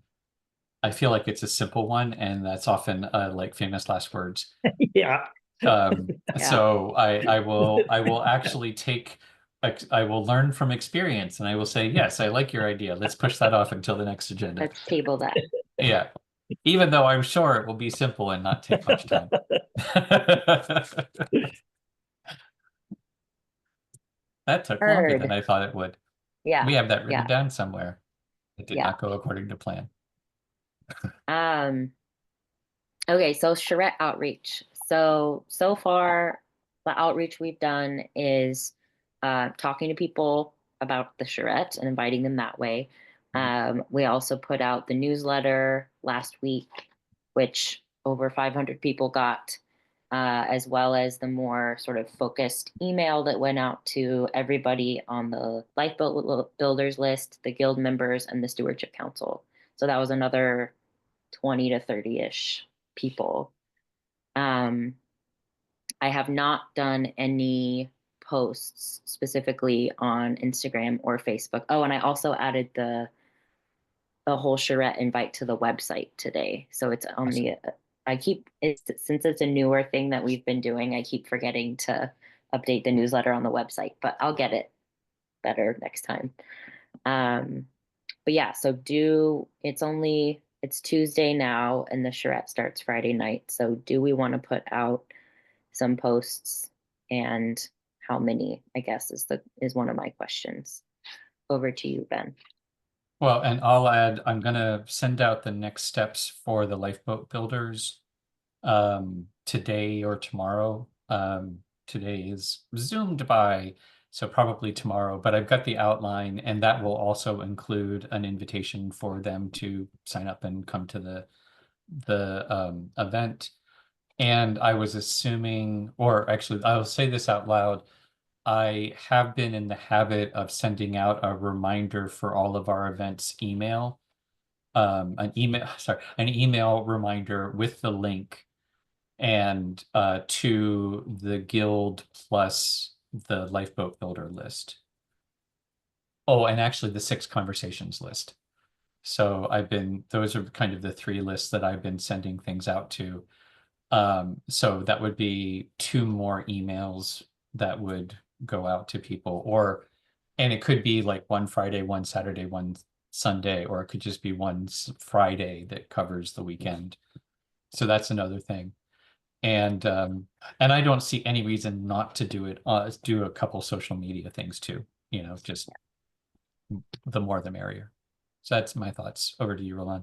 I feel like it's a simple one, and that's often like famous last words. Yeah. So I will actually I will learn from experience, and I will say, yes, I like your idea. Let's push that off until the next agenda. Let's table that. Yeah. Even though I'm sure it will be simple and not take much time. That took longer than Heard. I thought it would. Yeah. We have that written Yeah. down somewhere. It did Yeah. not go according to plan. Okay, so charrette outreach. So far, the outreach we've done is talking to people about the charrette and inviting them that way. We also put out the newsletter last week, which over 500 people got, as well as the more sort of focused email that went out to everybody on the Lifeboat Builders list, the guild members, and the Stewardship Council. So that was another 20 to 30-ish people. I have not done any posts specifically on Instagram or Facebook. Oh, and I also added the whole charrette invite to the website today. So it's on the, since it's a newer thing that we've been doing, I keep forgetting to update the newsletter on the website, but I'll get it better next time. But yeah, so it's Tuesday now, and the charrette starts Friday night. So do we want to put out some posts, and how many, I guess, is one of my questions. Over to you, Ben. Well, and I'll add, I'm gonna send out the next steps for the lifeboat builders today or tomorrow. Today is zoomed by, so probably tomorrow, but I've got the outline, and that will also include an invitation for them to sign up and come to the event. And I was assuming, or actually, I'll say this out loud. I have been in the habit of sending out a reminder for all of our events email, an email reminder with the link and to the guild plus the lifeboat builder list. Oh, and actually the 6 conversations list. So those are kind of the 3 lists that I've been sending things out to. So that would be 2 more emails that would go out to people, and it could be like one Friday, one Saturday, one Sunday, or it could just be one Friday that covers the weekend. So that's another thing. And I don't see any reason not to do it, do a couple social media things too, just the more the merrier. So that's my thoughts. Over to you, Roland.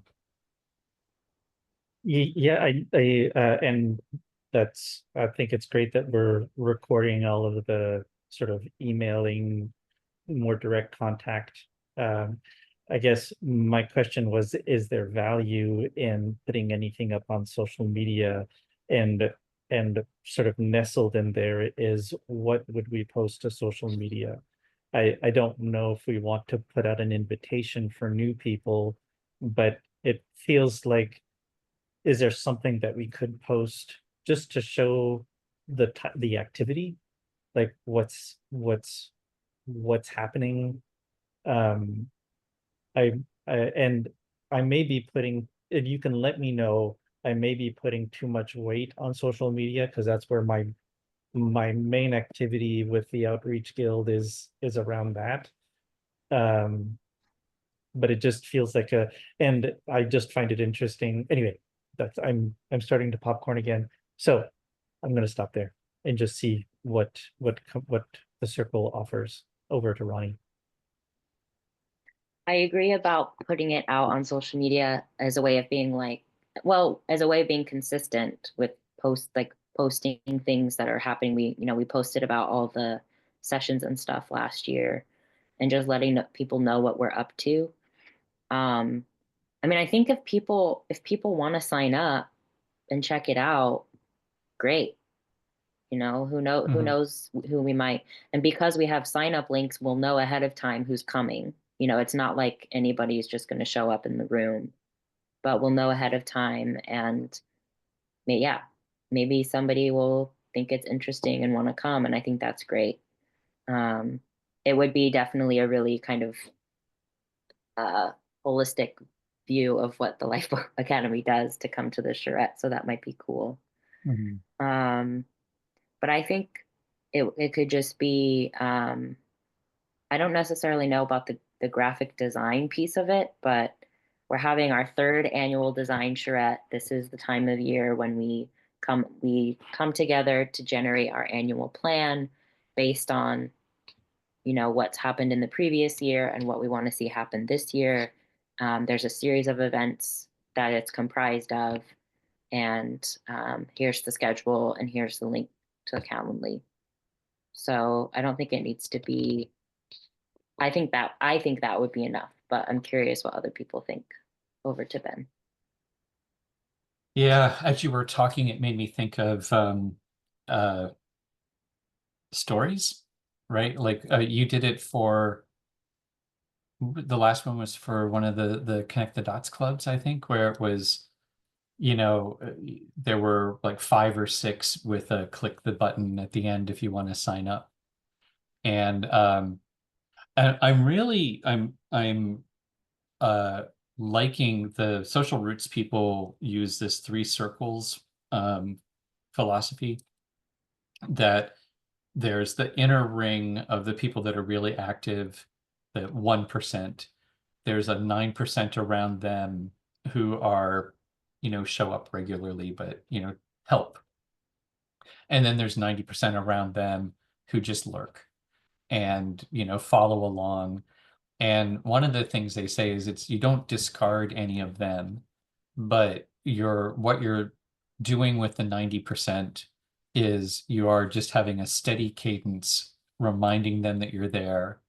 Yeah, and I think it's great that we're recording all of the sort of emailing, more direct contact. Um, I guess my question was, is there value in putting anything up on social media? And sort of nestled in there is, what would we post to social media? I don't know if we want to put out an invitation for new people, but it feels like, is there something that we could post just to show the activity, like what's happening? um I, and I may be putting, and you can let me know, I may be putting too much weight on social media, because that's where my main activity with the Outreach Guild is around that. um but it just feels like and I just find it interesting. Anyway, I'm starting to popcorn again. So I'm gonna stop there and just see what the circle offers. Over to Ronnie. I agree about putting it out on social media as a way of being like, well, as a way of being consistent with posting things that are happening. We posted about all the sessions and stuff last year, and just letting people know what we're up to. Um, I mean, I think if people want to sign up and check it out, great. Who Mhm. knows who we might, and because we have sign up links, we'll know ahead of time who's coming. It's not like anybody's just going to show up in the room, but we'll know ahead of time. And yeah, maybe somebody will think it's interesting and want to come, and I think that's great. um, it would be definitely a really kind of uh, holistic view of what the Lifeboat Academy does to come to the charrette, so that might be cool. Mhm. um, but I think it could just be, I don't necessarily know about the graphic design piece of it, but we're having our 3rd annual design charrette. This is the time of year when we come together to generate our annual plan based on what's happened in the previous year and what we want to see happen this year. There's a series of events that it's comprised of, and here's the schedule and here's the link to the Calendly. So I don't think it needs to be. I think that would be enough, but I'm curious what other people think. Over to Ben. Yeah, as you were talking, it made me think of uh, stories, right? Like you did it for the last one was for one of the Connect the Dots clubs, I think, where it was, there were like 5 or 6 with a click the button at the end if you want to sign up. And I'm uh liking the social roots people use this 3 circles philosophy, that there's the inner ring of the people that are really active, the 1%. There's a 9% around them who are, show up regularly, but, help. And then there's 90% around them who just lurk and, follow along. And one of the things they say is you don't discard any of them, but what you're doing with the 90% is you are just having a steady cadence, reminding them that you're there,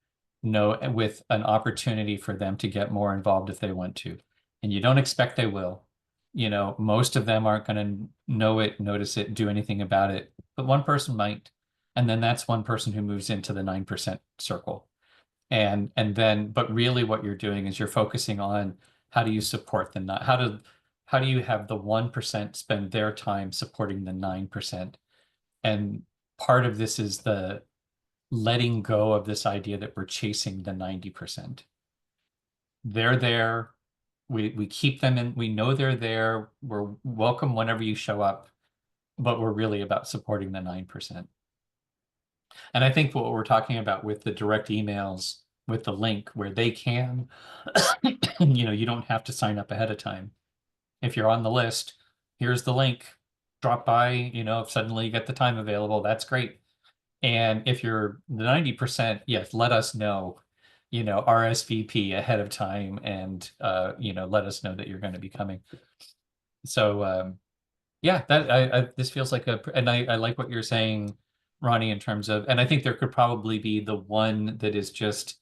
with an opportunity for them to get more involved if they want to. And you don't expect they will, most of them aren't going to know it, notice it, do anything about it, but one person might. And then that's one person who moves into the 9% circle. And then, but really what you're doing is you're focusing on how do you support the not, how do you have the 1% spend their time supporting the 9%? And part of this is the letting go of this idea that we're chasing the 90%. They're there. We keep them in, we know they're there. We're welcome whenever you show up, but we're really about supporting the 9%. And I think what we're talking about with the direct emails with the link where they can, you don't have to sign up ahead of time. If you're on the list, here's the link. Drop by, if suddenly you get the time available, that's great. And if you're the 90%, yes, let us know, RSVP ahead of time and, let us know that you're going to be coming. So, yeah, this feels like and I like what you're saying, Ronnie, in terms of, and I think there could probably be the one that is just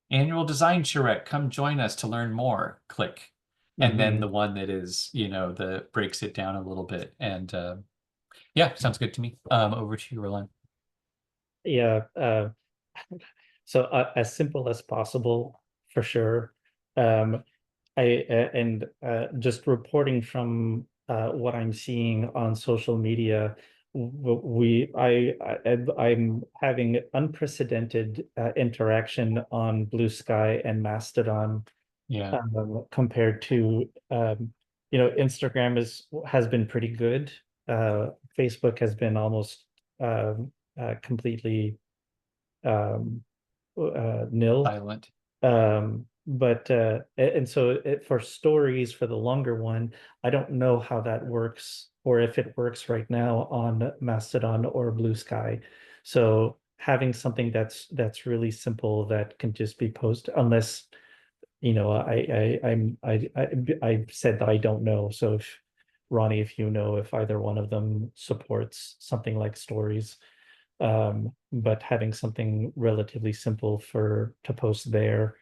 annual design charrette, come join us to learn more, click. And then the one that is, that breaks it down a little bit. And yeah, sounds good to me. Over to you, Roland. Yeah. So as simple as possible, for sure. And just reporting from what I'm seeing on social media, I'm having unprecedented interaction on Blue Sky and Mastodon, Yeah. compared to Instagram has been pretty good. Facebook has been almost completely nil. Silent. But and so for stories for the longer one, I don't know how that works or if it works right now on Mastodon or Blue Sky. So having something that's really simple that can just be posted, unless I said that I don't know. So if Ronnie, if you know if either one of them supports something like stories, but having something relatively simple to post there.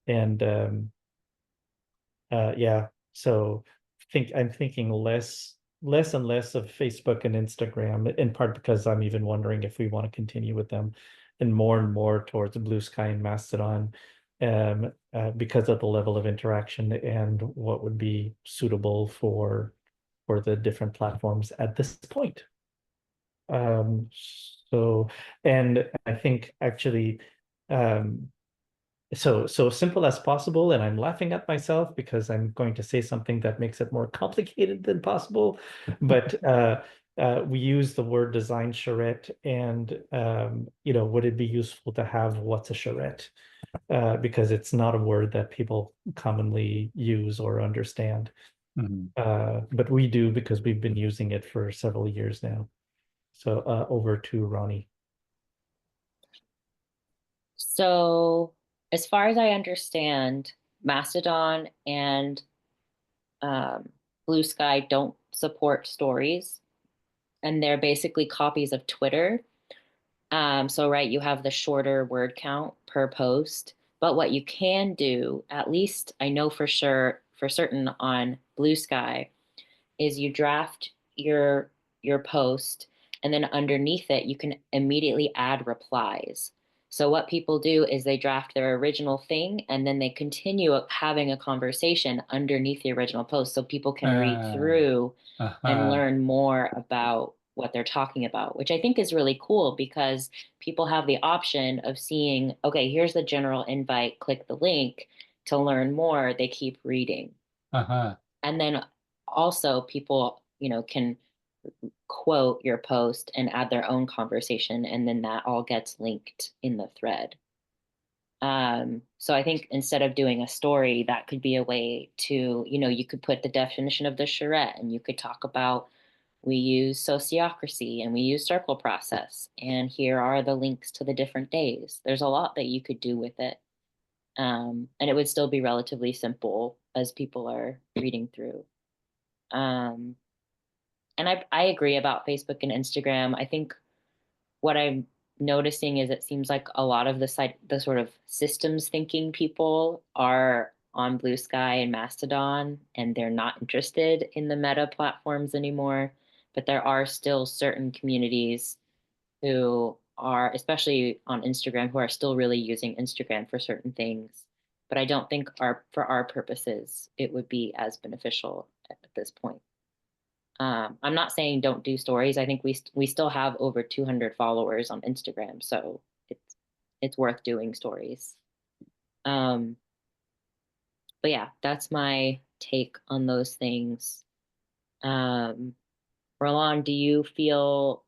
And yeah, so I'm thinking less and less of Facebook and Instagram, in part because I'm even wondering if we want to continue with them, and more towards Blue Sky and Mastodon, because of the level of interaction and what would be suitable for the different platforms at this point. So, and I think actually, so simple as possible, and I'm laughing at myself because I'm going to say something that makes it more complicated than possible. But we use the word design charrette, and would it be useful to have what's a charrette? Because it's not a word that people commonly use or understand. But we do, because we've been using it for several years now. So over to Ronnie. So, as far as I understand, Mastodon and Blue Sky don't support stories, and they're basically copies of Twitter. So, right, you have the shorter word count per post. But what you can do, at least I know for certain on Blue Sky, is you draft your post, and then underneath it you can immediately add replies. So what people do is they draft their original thing, and then they continue having a conversation underneath the original post, so people can read through and learn more about what they're talking about, which I think is really cool, because people have the option of seeing, okay, here's the general invite, click the link to learn more. They keep reading. And then also people, can quote your post and add their own conversation, and then that all gets linked in the thread. So I think instead of doing a story, that could be a way to, you could put the definition of the charrette, and you could talk about, we use sociocracy and we use circle process, and here are the links to the different days. There's a lot that you could do with it. And it would still be relatively simple as people are reading through. And I agree about Facebook and Instagram. I think what I'm noticing is it seems like a lot of the sort of systems thinking people are on Blue Sky and Mastodon, and they're not interested in the Meta platforms anymore. But there are still certain communities who are, especially on Instagram, who are still really using Instagram for certain things. But I don't think for our purposes it would be as beneficial at this point. I'm not saying don't do stories. I think we still have over 200 followers on Instagram, so it's worth doing stories. Um, but yeah, that's my take on those things. Um, Roland, do you feel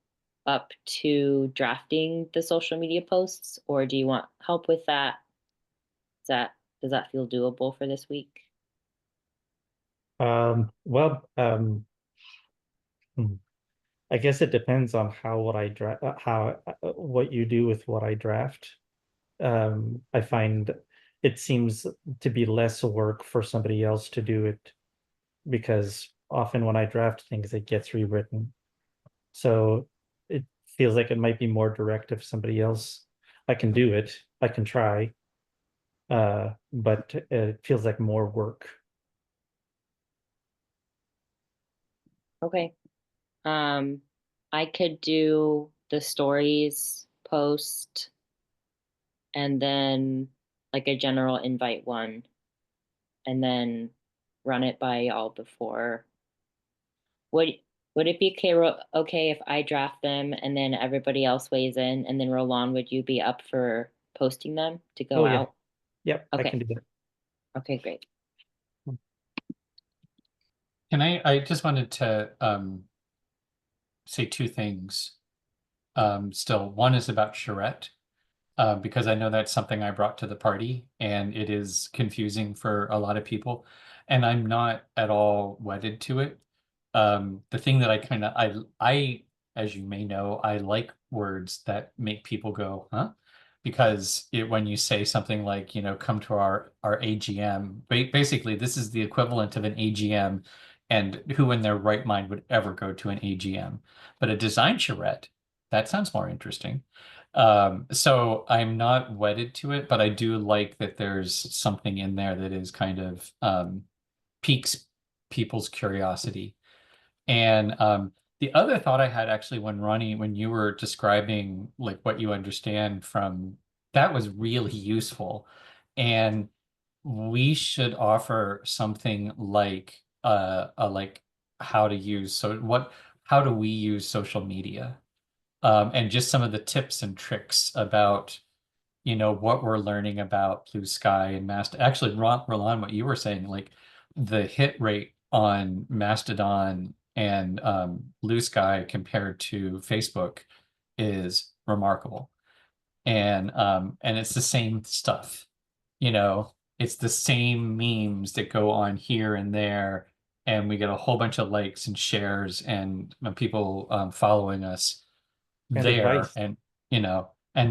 up to drafting the social media posts, or do you want help with that? Does that feel doable for this week? Well, hmm, I guess it depends on how what I draft, how what you do with what I draft. I find it seems to be less work for somebody else to do it because often when I draft things, it gets rewritten. So it feels like it might be more direct if somebody else. I can do it. I can try, but it feels like more work. Okay. I could do the stories post and then like a general invite one and then run it by y'all before. Would would it be okay if I draft them and then everybody else weighs in and then Roland, would you be up for posting them to go Oh yeah, out? yep, I Okay. can do that. Okay, great. Can I just wanted to say two things. Still, one is about charrette, because I know that's something I brought to the party, and it is confusing for a lot of people, and I'm not at all wedded to it. The thing that as you may know, I like words that make people go, huh? Because when you say something like, come to our AGM, basically this is the equivalent of an AGM, and who in their right mind would ever go to an AGM? But a design charrette, that sounds more interesting. So I'm not wedded to it, but I do like that there's something in there that is kind of piques people's curiosity. And the other thought I had actually when Ronnie, when you were describing like what you understand from that was really useful. And we should offer something like like how to use how do we use social media? And just some of the tips and tricks about what we're learning about Blue Sky and Actually, Roland, what you were saying, like the hit rate on Mastodon and Blue Sky compared to Facebook is remarkable. And it's the same stuff, it's the same memes that go on here and there, and we get a whole bunch of likes and shares and people following us And there, advice. and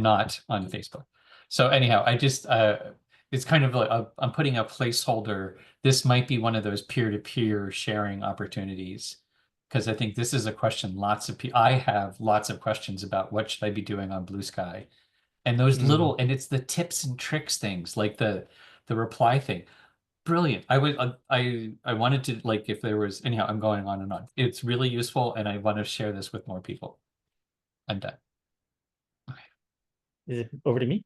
not on Facebook. So anyhow, I just it's kind of like I'm putting a placeholder. This might be one of those peer-to-peer sharing opportunities, because I think this is a question I have lots of questions about what should I be doing on Blue Sky, and and it's the tips and tricks things like the reply thing. Brilliant. I wanted to, like, if there was, anyhow, I'm going on and on. It's really useful, and I want to share this with more people. I'm done. Is it over to me?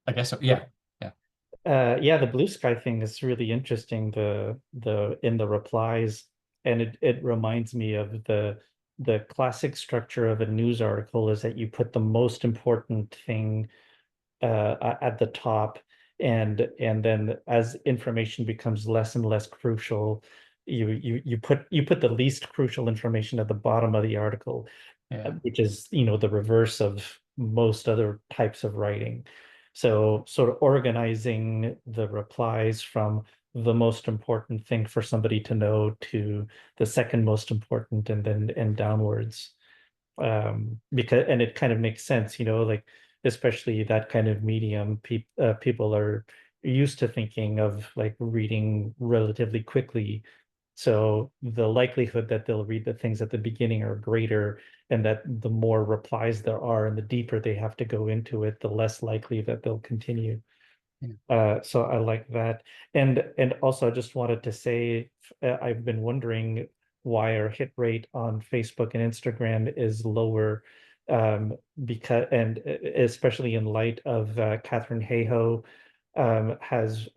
I guess so. Yeah. Yeah. Yeah, the blue sky thing is really interesting. The in the replies, and it reminds me of the classic structure of a news article is that you put the most important thing at the top, and then as information becomes less and less crucial, you put the least crucial information at the bottom of the article, Yeah. which is the reverse of most other types of writing. So sort of organizing the replies from the most important thing for somebody to know to the second most important, and downwards. Because and it kind of makes sense, like especially that kind of medium, people are used to thinking of like reading relatively quickly. So the likelihood that they'll read the things at the beginning are greater, and that the more replies there are and the deeper they have to go into it, the less likely that they'll continue. So I like that. And also I just wanted to say, I've been wondering why our hit rate on Facebook and Instagram is lower, because, and especially in light of Catherine Hayhoe has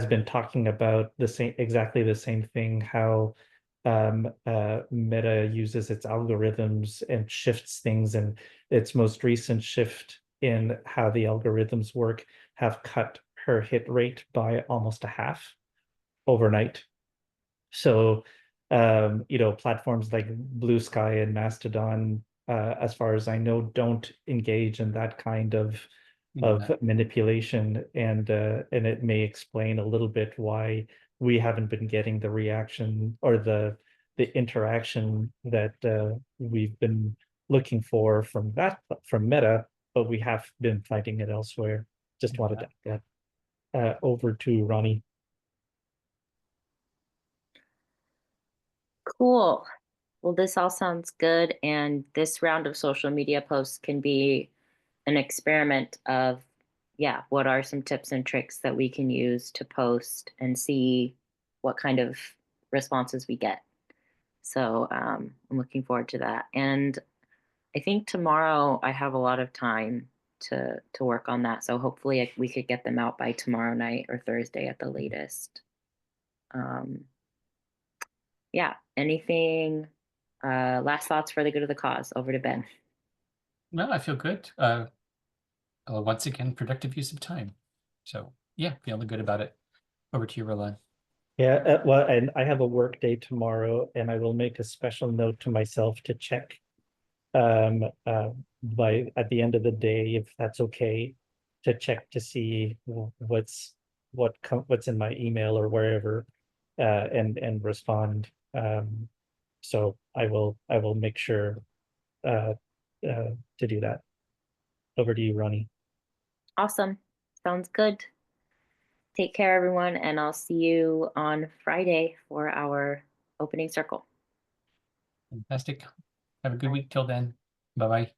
been talking about exactly the same thing, how Meta uses its algorithms and shifts things, and its most recent shift in how the algorithms work have cut her hit rate by almost a half overnight. So, platforms like Blue Sky and Mastodon, as far as I know, don't engage in that kind of manipulation, and it may explain a little bit why we haven't been getting the reaction or the interaction that we've been looking for from Meta, but we have been finding it elsewhere. Just wanted to add that. Over to Ronnie. Cool. Well, this all sounds good. And this round of social media posts can be an experiment of, yeah, what are some tips and tricks that we can use to post and see what kind of responses we get. So I'm looking forward to that. And I think tomorrow I have a lot of time to work on that. So hopefully we could get them out by tomorrow night or Thursday at the latest. Yeah. Anything? Last thoughts for the good of the cause. Over to Ben. No, I feel good. Once again, productive use of time. So yeah, feeling good about it. Over to you, Roland. Yeah, well, and I have a work day tomorrow, and I will make a special note to myself to check by at the end of the day, if that's okay, to check to see what's in my email or wherever, and respond. So I will make sure to do that. Over to you, Ronnie. Awesome. Sounds good. Take care, everyone, and I'll see you on Friday for our opening circle. Fantastic. Have a good week till then. Bye-bye.